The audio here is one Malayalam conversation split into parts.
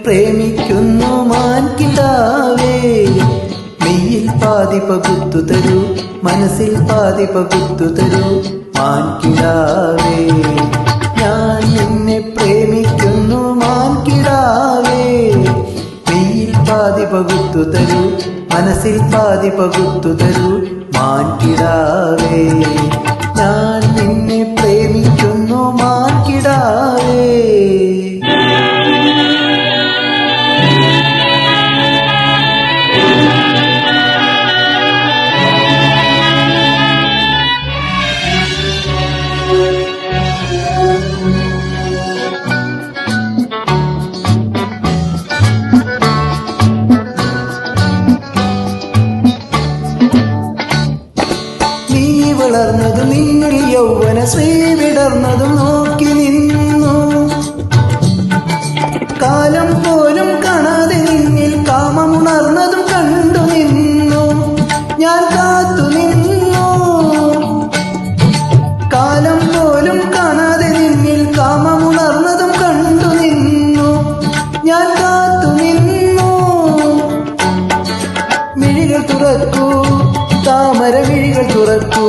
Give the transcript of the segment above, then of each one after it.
പ്രേമിക്കുന്നു മാൻകിടാവേ, മെയ്യിൽ പാതി പകുത്തു തരൂ, മനസ്സിൽ പാതി പകുത്തു തരൂ മാൻകിടാവേ. ഞാൻ നിന്നെ പ്രേമിക്കുന്നു മാൻകിടാവേ, മെയ്യിൽ പാതി പകുത്തു തരൂ, മനസ്സിൽ പാതി പകുത്തു തരൂ മാൻകിടാവേ. ഞാൻ നിന്നെ പ്രേമിക്കുന്നു മാൻകിടാവേ. വളർന്നതും നിന്നിൽ യൗവന ശ്രീ വിടർന്നതും നോക്കി നിന്നു, കാലം പോലും കാണാതെ നിന്നിൽ കാമമുണർന്നതും കണ്ടു നിന്നു. ഞാൻ കാത്തു നിന്നു, കാലം പോലും കാണാതെ നിന്നിൽ കാമമുണർന്നതും കണ്ടു നിന്നു. ഞാൻ കാത്തു നിന്നു. മിഴികൾ തുറക്കൂ, താമരമിഴികൾ തുറക്കൂ,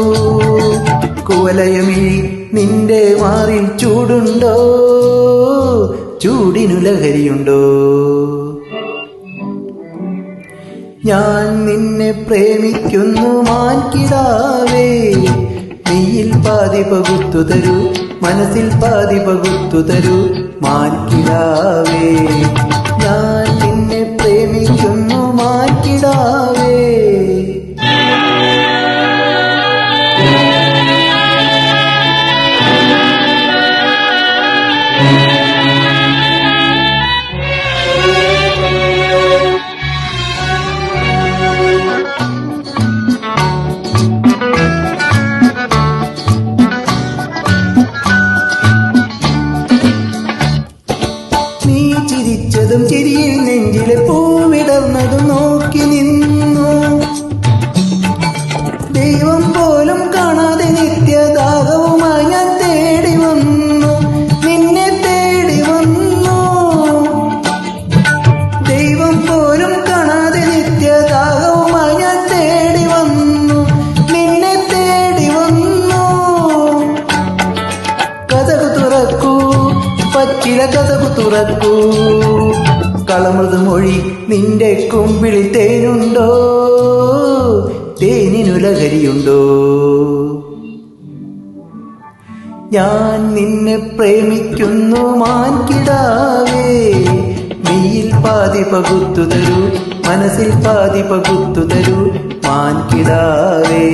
കുവലയമിഴി നിന്റെ മാറിൽ ചൂടുണ്ടോ, ചൂടിനു ലഹരിയുണ്ടോ. ഞാൻ നിന്നെ പ്രേമിക്കുന്നു മാൻകിടാവേ, മെയ്യിൽ പാതി പകുത്തു തരൂ, മനസ്സിൽ പാതി പകുത്തു തരൂ മാൻകിടാവേ. ഞാൻ നിന്നെ പ്രേമിക്കുന്നു മാൻകിടാവേ. ചിരിച്ചതും ചിരിയിൽ നെഞ്ചിലെ പൂവിടർന്നതും നോക്കി നിന്നു, ദൈവം പോലും കാണാതെ നിത്യദാഹവുമായി ഞാൻ തേടി വന്നു, നിന്നെ തേടി വന്നു. ദൈവം പോലും കാണാതെ നിത്യദാഹവുമായി ഞാൻ തേടി വന്നു, നിന്നെ തേടി വന്നു. കഥകു തുറക്കൂ, പച്ചില കഥകു തുറക്കൂ, കളമൃദുമൊഴി നിന്റെ കുമ്പിളി തേനുണ്ടോ, തേനിനു ലഹരിയുണ്ടോ. ഞാൻ നിന്നെ പ്രേമിക്കുന്നു മാൻകിടാവേ, മെയ്യിൽ പാതി പകുത്തു തരൂ, മനസ്സിൽ പാതി പകുത്തു തരൂ മാൻകിടാവേ.